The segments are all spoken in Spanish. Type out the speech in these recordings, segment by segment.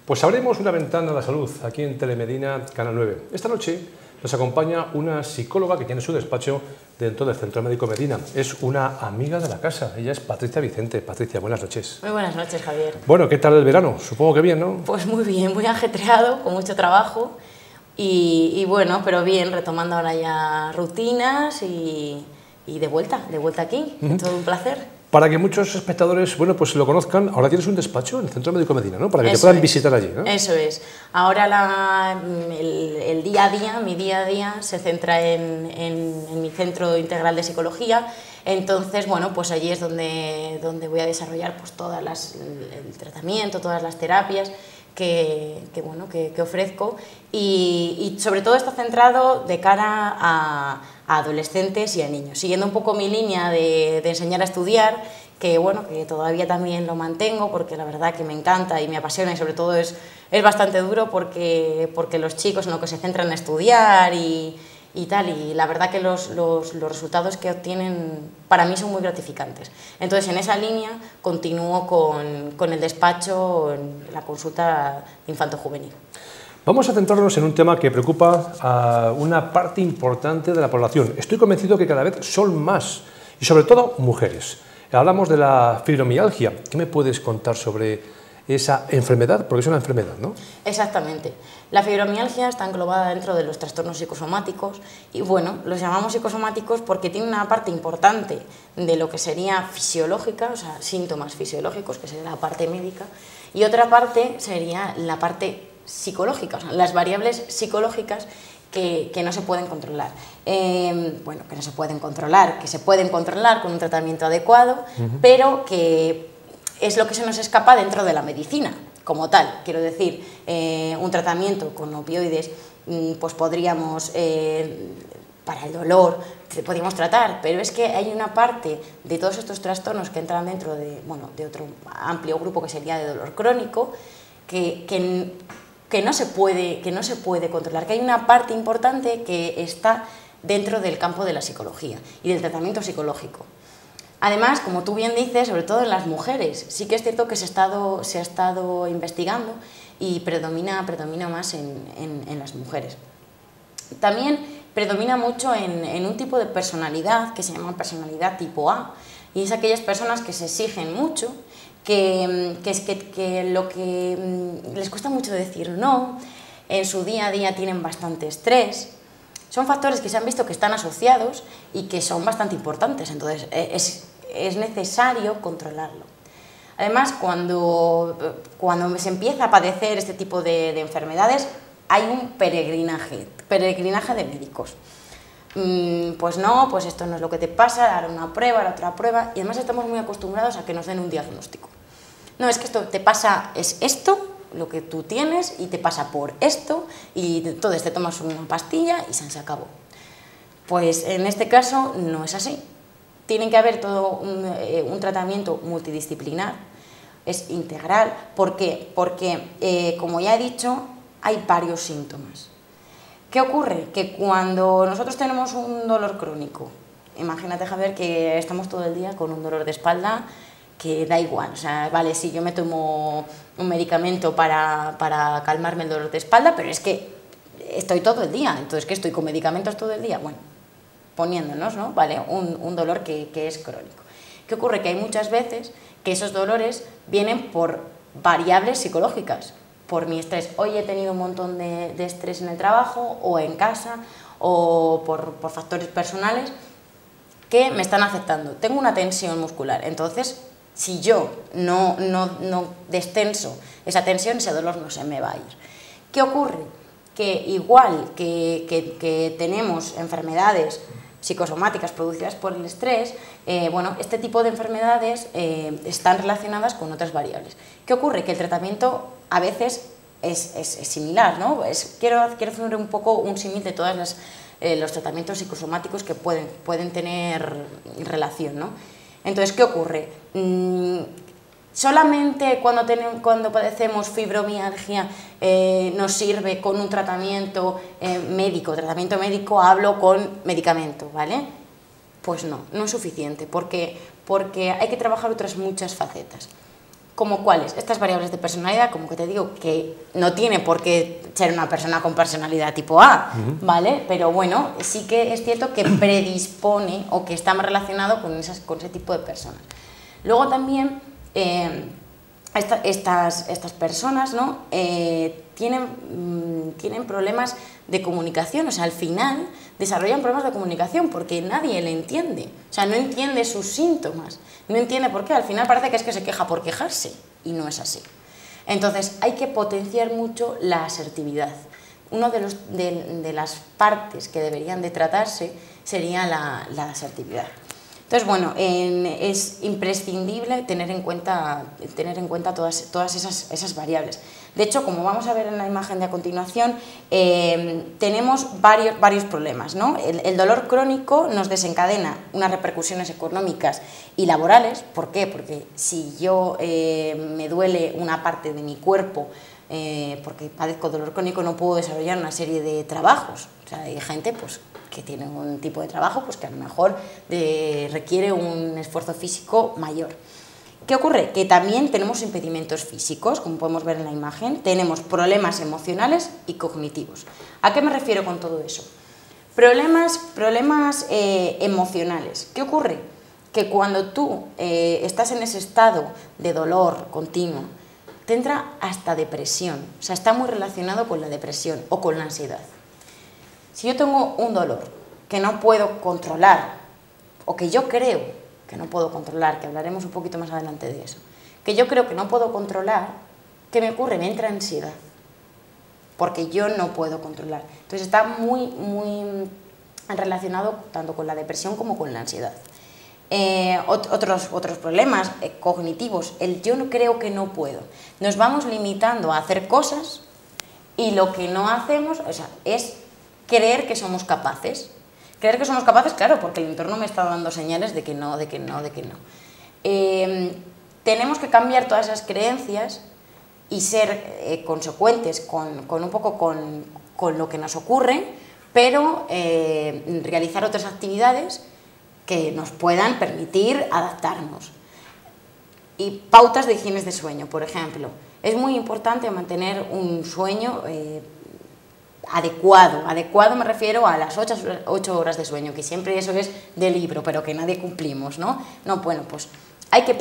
Pues abrimos una ventana a la salud aquí en Telemedina, Canal 9. Esta noche nos acompaña una psicóloga que tiene su despacho dentro del Centro Médico Medina. Es una amiga de la casa, ella es Patricia Vicente. Patricia, buenas noches. Muy buenas noches, Javier. Bueno, ¿qué tal el verano? Supongo que bien, ¿no? Pues muy bien, muy ajetreado, con mucho trabajo y bueno, pero bien, retomando ahora ya rutinas y de vuelta aquí, es todo un placer. Para que muchos espectadores, bueno, pues lo conozcan, ahora tienes un despacho en el Centro Médico Medina, ¿no? Para que te puedan visitar allí, ¿no? Eso es. Ahora el día a día, mi día a día, se centra en mi centro integral de psicología. Entonces, bueno, pues allí es donde voy a desarrollar pues el tratamiento, todas las terapias que ofrezco y sobre todo está centrado de cara a adolescentes y a niños, siguiendo un poco mi línea de enseñar a estudiar, que bueno, que todavía también lo mantengo porque la verdad que me encanta y me apasiona y sobre todo es bastante duro porque los chicos en lo que se centran en estudiar y tal, y la verdad que los resultados que obtienen para mí son muy gratificantes. Entonces, en esa línea continúo con el despacho en la consulta infanto-juvenil. Vamos a centrarnos en un tema que preocupa a una parte importante de la población. Estoy convencido que cada vez son más, y sobre todo mujeres. Hablamos de la fibromialgia. ¿Qué me puedes contar sobre esa enfermedad? Porque es una enfermedad, ¿no? Exactamente. La fibromialgia está englobada dentro de los trastornos psicosomáticos y bueno, los llamamos psicosomáticos porque tiene una parte importante de lo que sería fisiológica, o sea, síntomas fisiológicos, que sería la parte médica, y otra parte sería la parte psicológica, o sea, las variables psicológicas que no se pueden controlar. Bueno, que no se pueden controlar, que se pueden controlar con un tratamiento adecuado, pero que es lo que se nos escapa dentro de la medicina como tal. Quiero decir, un tratamiento con opioides, pues podríamos, para el dolor, podríamos tratar, pero es que hay una parte de todos estos trastornos que entran dentro de otro amplio grupo que sería de dolor crónico, que no se puede controlar, que hay una parte importante que está dentro del campo de la psicología y del tratamiento psicológico. Además, como tú bien dices, sobre todo en las mujeres, sí que es cierto que se ha estado investigando y predomina más en las mujeres. También predomina mucho en un tipo de personalidad que se llama personalidad tipo A, y es aquellas personas que se exigen mucho, que les cuesta mucho decir no, en su día a día tienen bastante estrés. Son factores que se han visto que están asociados y que son bastante importantes, entonces es necesario controlarlo. Además, cuando se empieza a padecer este tipo de enfermedades, hay un peregrinaje de médicos. Pues no, pues esto no es lo que te pasa, ahora una prueba, ahora otra prueba, y además estamos muy acostumbrados a que nos den un diagnóstico. No, es que esto te pasa, es esto, lo que tú tienes, y te pasa por esto, y entonces te tomas una pastilla y se acabó. Pues en este caso no es así. Tiene que haber todo un tratamiento multidisciplinar, es integral. ¿Por qué? Porque, como ya he dicho, hay varios síntomas. ¿Qué ocurre? Que cuando nosotros tenemos un dolor crónico, imagínate, Javier, que estamos todo el día con un dolor de espalda que da igual, o sea, vale, sí, yo me tomo un medicamento para calmarme el dolor de espalda, pero es que estoy todo el día, entonces, ¿qué estoy con medicamentos todo el día? Bueno, poniéndonos, ¿no? Vale, un dolor que es crónico. ¿Qué ocurre? Que hay muchas veces que esos dolores vienen por variables psicológicas, por mi estrés. Hoy he tenido un montón de estrés en el trabajo o en casa o por factores personales que me están afectando. Tengo una tensión muscular, entonces si yo no destenso esa tensión, ese dolor no se me va a ir. ¿Qué ocurre? Que igual que tenemos enfermedades psicosomáticas producidas por el estrés, bueno, este tipo de enfermedades están relacionadas con otras variables. ¿Qué ocurre? Que el tratamiento a veces es similar, ¿no? Quiero hacer un poco un símil de todos los tratamientos psicosomáticos que pueden tener relación, ¿no? Entonces, ¿qué ocurre? Solamente cuando padecemos fibromialgia nos sirve con un tratamiento médico. Tratamiento médico hablo con medicamento, ¿vale? Pues no es suficiente porque hay que trabajar otras muchas facetas. ¿Como cuáles? Estas variables de personalidad, como que te digo, que no tiene por qué ser una persona con personalidad tipo A, ¿vale? Pero bueno, sí que es cierto que predispone o que está más relacionado con ese tipo de personas. Luego también, estas personas, ¿no? Tienen problemas de comunicación, o sea, al final desarrollan problemas de comunicación porque nadie le entiende, o sea, no entiende sus síntomas, no entiende por qué, al final parece que es que se queja por quejarse y no es así. Entonces hay que potenciar mucho la asertividad. Una de las partes que deberían de tratarse sería la asertividad. Entonces, bueno, es imprescindible tener en cuenta todas esas variables. De hecho, como vamos a ver en la imagen de a continuación, tenemos varios problemas, ¿no? El dolor crónico nos desencadena unas repercusiones económicas y laborales. ¿Por qué? Porque si yo me duele una parte de mi cuerpo porque padezco dolor crónico, no puedo desarrollar una serie de trabajos. O sea, hay gente pues, que tiene un tipo de trabajo pues, que a lo mejor requiere un esfuerzo físico mayor. ¿Qué ocurre? Que también tenemos impedimentos físicos, como podemos ver en la imagen, tenemos problemas emocionales y cognitivos. ¿A qué me refiero con todo eso? Problemas emocionales. ¿Qué ocurre? Que cuando tú estás en ese estado de dolor continuo, te entra hasta depresión, o sea, está muy relacionado con la depresión o con la ansiedad. Si yo tengo un dolor que no puedo controlar, o que yo creo que no puedo controlar, que hablaremos un poquito más adelante de eso, que yo creo que no puedo controlar, ¿qué me ocurre? Me entra ansiedad, porque yo no puedo controlar. Entonces está muy relacionado tanto con la depresión como con la ansiedad. Otros problemas cognitivos, el yo no creo que no puedo. Nos vamos limitando a hacer cosas y lo que no hacemos, o sea, es creer que somos capaces. Creer que somos capaces, claro, porque el entorno me está dando señales de que no. Tenemos que cambiar todas esas creencias y ser consecuentes con un poco con lo que nos ocurre, pero realizar otras actividades que nos puedan permitir adaptarnos. Y pautas de higiene de sueño, por ejemplo. Es muy importante mantener un sueño adecuado. Adecuado me refiero a las 8 horas de sueño, que siempre eso es de libro, pero que nadie cumplimos, ¿no? No, bueno, pues hay que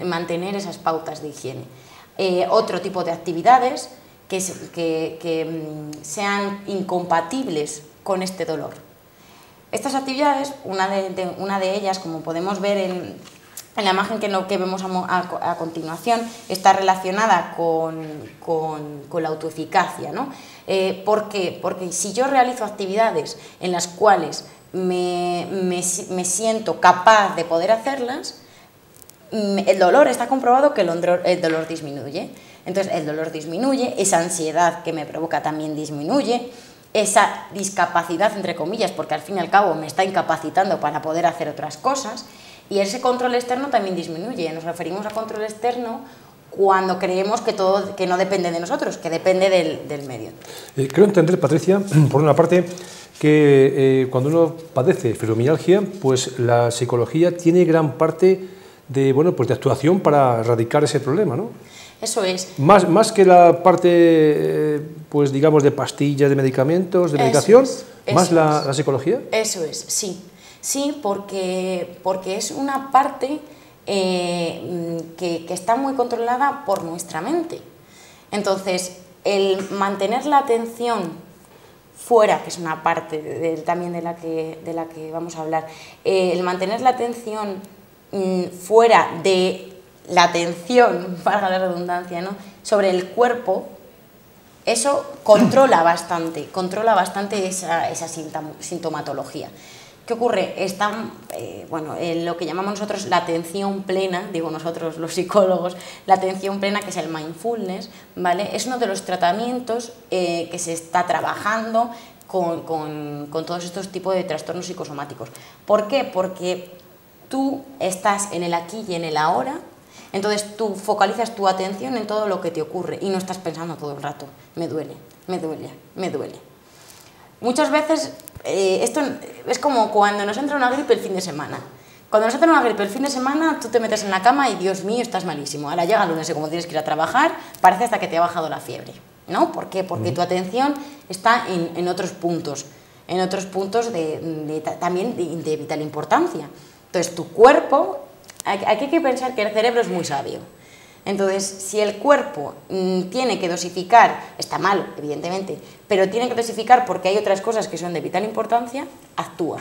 mantener esas pautas de higiene. Otro tipo de actividades que sean incompatibles con este dolor. Estas actividades, una de ellas, como podemos ver en la imagen que vemos a continuación, está relacionada con la autoeficacia, ¿no? ¿Por qué? Porque si yo realizo actividades en las cuales me siento capaz de poder hacerlas, el dolor, está comprobado que el dolor disminuye. Entonces el dolor disminuye, esa ansiedad que me provoca también disminuye, esa discapacidad, entre comillas, porque al fin y al cabo me está incapacitando para poder hacer otras cosas, y ese control externo también disminuye. Nos referimos a control externo cuando creemos que no depende de nosotros, que depende del medio. Creo entender, Patricia, por una parte, que cuando uno padece fibromialgia, pues la psicología tiene gran parte de actuación para erradicar ese problema, ¿no? Eso es. Más que la parte, pues digamos, de pastillas, de medicamentos, de medicación, más la psicología. Eso es, sí. Sí, porque es una parte que está muy controlada por nuestra mente. Entonces, el mantener la atención fuera, que es una parte también de la que vamos a hablar, el mantener la atención fuera de la atención, valga la redundancia, ¿no?, sobre el cuerpo, eso controla bastante esa sintomatología. ¿Qué ocurre? Está, lo que llamamos nosotros la atención plena, digo nosotros los psicólogos, la atención plena, que es el mindfulness, ¿vale? Es uno de los tratamientos que se está trabajando con todos estos tipos de trastornos psicosomáticos. ¿Por qué? Porque tú estás en el aquí y en el ahora, entonces tú focalizas tu atención en todo lo que te ocurre y no estás pensando todo el rato, me duele, me duele, me duele. Muchas veces esto es como cuando nos entra una gripe el fin de semana. Cuando nos hacen una gripe el fin de semana, tú te metes en la cama y, Dios mío, estás malísimo. Ahora llega el lunes y como tienes que ir a trabajar, parece hasta que te ha bajado la fiebre, ¿no? ¿Por qué? Porque tu atención está en otros puntos, también de vital importancia. Entonces, tu cuerpo, aquí hay que pensar que el cerebro es muy sabio. Entonces, si el cuerpo tiene que dosificar, está mal, evidentemente, pero tiene que dosificar porque hay otras cosas que son de vital importancia, actúa.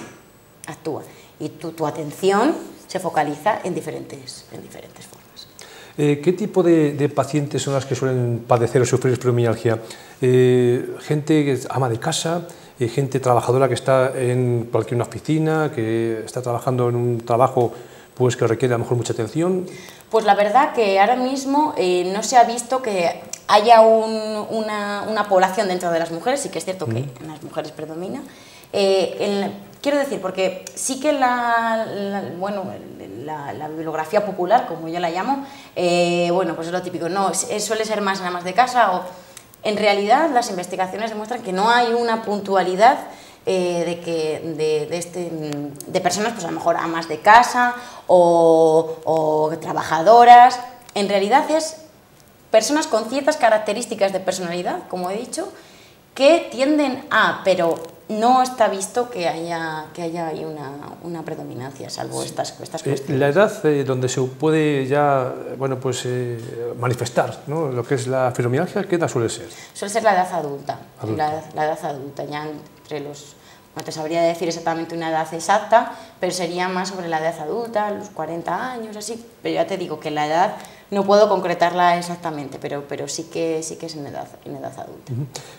Y tu atención se focaliza en diferentes formas. ¿Qué tipo de pacientes son las que suelen padecer o sufrir fibromialgia? Gente que es ama de casa, gente trabajadora que está en cualquier oficina, que está trabajando en un trabajo pues, que requiere a lo mejor mucha atención. Pues la verdad que ahora mismo no se ha visto que haya una población dentro de las mujeres, sí que es cierto que en las mujeres predomina. Quiero decir, porque sí que la bibliografía popular, como yo la llamo, bueno, pues es lo típico, no, suele ser más amas de casa, o en realidad las investigaciones demuestran que no hay una puntualidad de personas, pues a lo mejor amas de casa o trabajadoras. En realidad es personas con ciertas características de personalidad, como he dicho, que tienden a, pero no está visto que haya ahí una predominancia, salvo estas cuestiones. La edad donde se puede ya manifestar, ¿no?, lo que es la fibromialgia, ¿qué edad suele ser? Suele ser la edad adulta. La edad adulta, ya entre los... No te sabría decir exactamente una edad exacta, pero sería más sobre la edad adulta, los 40 años, así. Pero ya te digo que la edad no puedo concretarla exactamente, pero sí que es en edad adulta.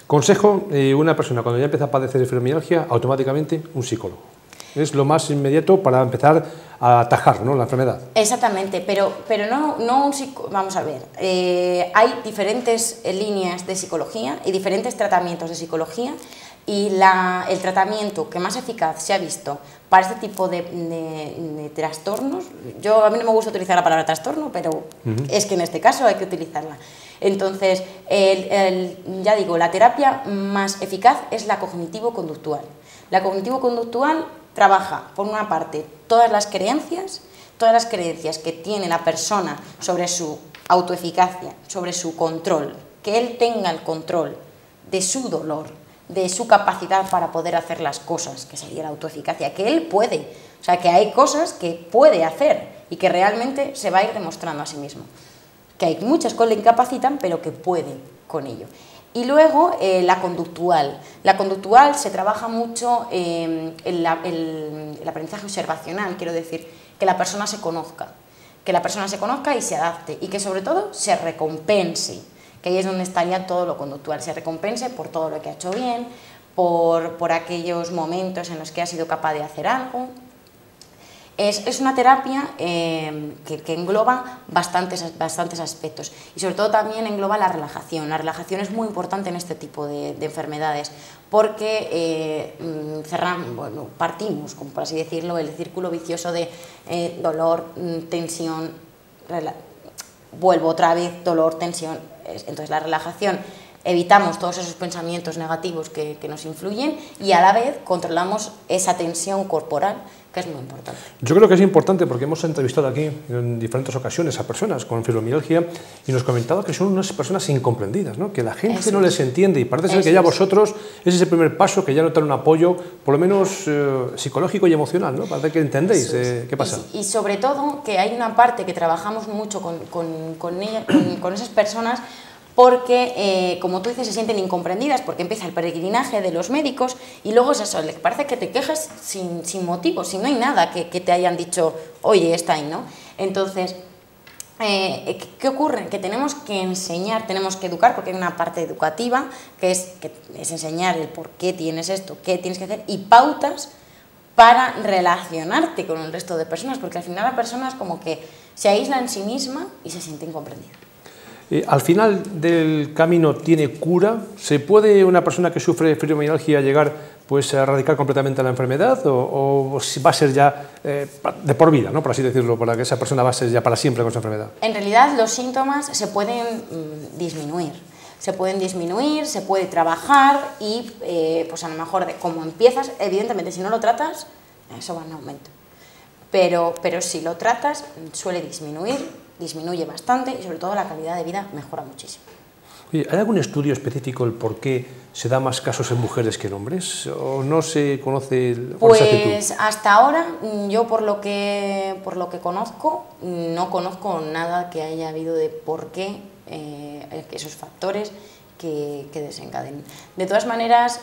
Consejo, una persona cuando ya empieza a padecer de fibromialgia, automáticamente un psicólogo. Es lo más inmediato para empezar a atajar, ¿no?, la enfermedad. Exactamente, pero no un psicólogo. Vamos a ver, hay diferentes líneas de psicología y diferentes tratamientos de psicología. Y el tratamiento que más eficaz se ha visto para este tipo de trastornos, a mí no me gusta utilizar la palabra trastorno, pero es que en este caso hay que utilizarla. Entonces, ya digo, la terapia más eficaz es la cognitivo-conductual. La cognitivo-conductual trabaja, por una parte, todas las creencias que tiene la persona sobre su autoeficacia, sobre su control, que él tenga el control de su dolor, de su capacidad para poder hacer las cosas, que sería la autoeficacia, que él puede, o sea, que hay cosas que puede hacer y que realmente se va a ir demostrando a sí mismo, que hay muchas que le incapacitan, pero que puede con ello. Y luego la conductual se trabaja mucho en el aprendizaje observacional, quiero decir, que la persona se conozca y se adapte, y que sobre todo se recompense, que ahí es donde estaría todo lo conductual, se recompense por todo lo que ha hecho bien, por aquellos momentos en los que ha sido capaz de hacer algo. Es una terapia que engloba bastantes aspectos, y sobre todo también engloba la relajación. La relajación es muy importante en este tipo de enfermedades, porque partimos, como por así decirlo, el círculo vicioso de dolor, tensión, vuelvo otra vez, dolor, tensión. Entonces la relajación, evitamos todos esos pensamientos negativos que nos influyen, y a la vez controlamos esa tensión corporal, que es muy importante. Yo creo que es importante porque hemos entrevistado aquí en diferentes ocasiones a personas con fibromialgia y nos comentaba que son unas personas incomprendidas, ¿no?, que la gente no les entiende, y parece ser que ya vosotros es ese primer paso, que ya notan un apoyo, por lo menos psicológico y emocional, ¿no? Parece que entendéis qué pasa. Y sobre todo que hay una parte que trabajamos mucho con esas personas, porque, como tú dices, se sienten incomprendidas, porque empieza el peregrinaje de los médicos y luego es eso, le parece que te quejas sin motivo, si no hay nada que te hayan dicho, oye, está ahí, ¿no? Entonces, ¿qué ocurre? Que tenemos que enseñar, tenemos que educar, porque hay una parte educativa que es enseñar el por qué tienes esto, qué tienes que hacer, y pautas para relacionarte con el resto de personas, porque al final la persona es como que se aísla en sí misma y se siente incomprendida. Al final del camino, ¿tiene cura? ¿Se puede una persona que sufre fibromialgia llegar pues, a erradicar completamente la enfermedad, o va a ser ya de por vida, ¿no?, por así decirlo, para que esa persona va a ser ya para siempre con esa enfermedad? En realidad los síntomas se pueden disminuir. Se puede trabajar y pues a lo mejor como empiezas, evidentemente si no lo tratas, eso va en aumento. pero si lo tratas suele disminuye bastante y sobre todo la calidad de vida mejora muchísimo. Oye, ¿hay algún estudio específico el por qué se da más casos en mujeres que en hombres? ¿O no se conoce con exactitud? Pues hasta ahora, yo por lo que conozco, no conozco nada que haya habido de por qué esos factores que desencadenen. De todas maneras,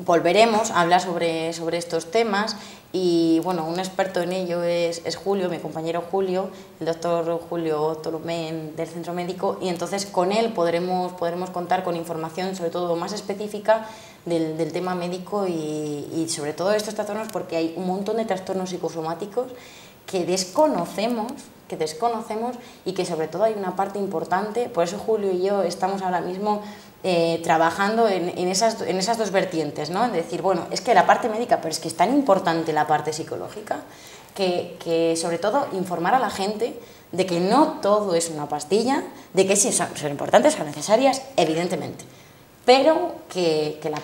volveremos a hablar sobre estos temas y bueno, un experto en ello es Julio, mi compañero Julio, el doctor Julio Tolomé del Centro Médico, y entonces con él podremos contar con información sobre todo más específica del tema médico y sobre todo estos trastornos, porque hay un montón de trastornos psicosomáticos que desconocemos y que sobre todo hay una parte importante, por eso Julio y yo estamos ahora mismo trabajando en esas dos vertientes, ¿no? Es decir, bueno, es que la parte médica, pero es que es tan importante la parte psicológica que sobre todo informar a la gente de que no todo es una pastilla, de que sí son importantes, son necesarias, evidentemente, pero que la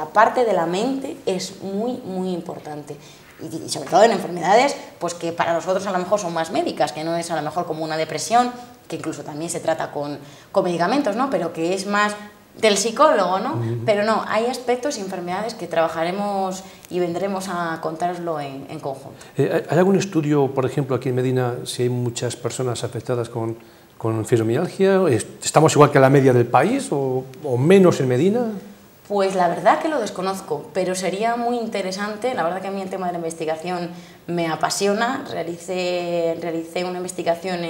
parte de la mente es muy, muy importante. Y sobre todo en enfermedades pues que para nosotros a lo mejor son más médicas, que no es a lo mejor como una depresión, que incluso también se trata con medicamentos, ¿no? Pero que es más del psicólogo, ¿no? Pero no, hay aspectos y enfermedades que trabajaremos y vendremos a contároslo en conjunto. ¿Hay algún estudio, por ejemplo, aquí en Medina, si hay muchas personas afectadas con fibromialgia? ¿Estamos igual que la media del país o menos en Medina? Pues la verdad que lo desconozco, pero sería muy interesante. La verdad que a mí el tema de la investigación me apasiona. Realicé una investigación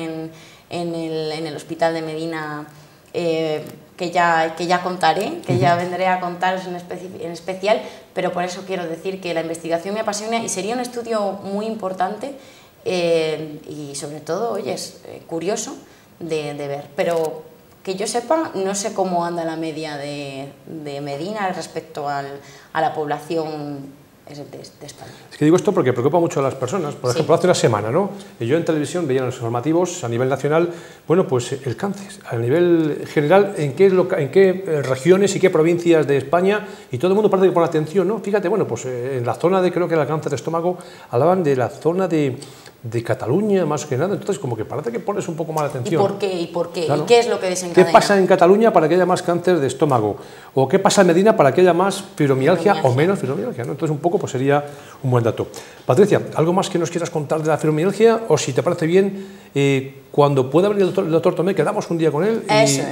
en el Hospital de Medina que ya contaré, que ya vendré a contaros en especial, pero por eso quiero decir que la investigación me apasiona y sería un estudio muy importante y sobre todo, oye, es curioso de ver, pero que yo sepa, no sé cómo anda la media de Medina respecto a la población de España. Es que digo esto porque preocupa mucho a las personas. Por ejemplo, Sí. hace una semana, ¿no? Yo en televisión veía en los informativos a nivel nacional, bueno, pues el cáncer, a nivel general, en qué regiones y qué provincias de España, y todo el mundo parece que pone atención, ¿no? Fíjate, bueno, pues en la zona de, creo que era el cáncer de estómago, hablaban de la zona de Cataluña, más que nada, entonces como que parece que pones un poco más de atención. ¿Y por qué? Claro. ¿Y qué es lo que desencadena? ¿Qué pasa en Cataluña para que haya más cáncer de estómago? ¿O qué pasa en Medina para que haya más fibromialgia o menos fibromialgia, ¿no? Entonces un poco pues sería un buen dato. Patricia, ¿algo más que nos quieras contar de la fibromialgia? O si te parece bien, cuando pueda venir el doctor Tomé, quedamos un día con él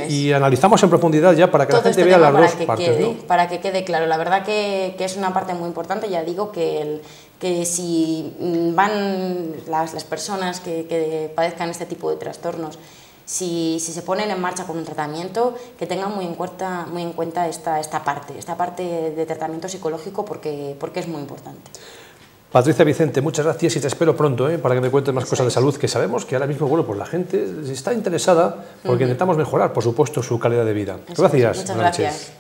y analizamos en profundidad ya para que todo la gente este vea tema las dos partes, ¿no? Para que quede claro. La verdad que es una parte muy importante. Ya digo que si van las personas que padezcan este tipo de trastornos, si se ponen en marcha con un tratamiento, que tengan muy en cuenta esta parte de tratamiento psicológico porque es muy importante. Patricia Vicente, muchas gracias y te espero pronto para que me cuentes más cosas de salud, que sabemos que ahora mismo, bueno, pues la gente está interesada porque intentamos mejorar, por supuesto, su calidad de vida. Gracias. Muchas gracias.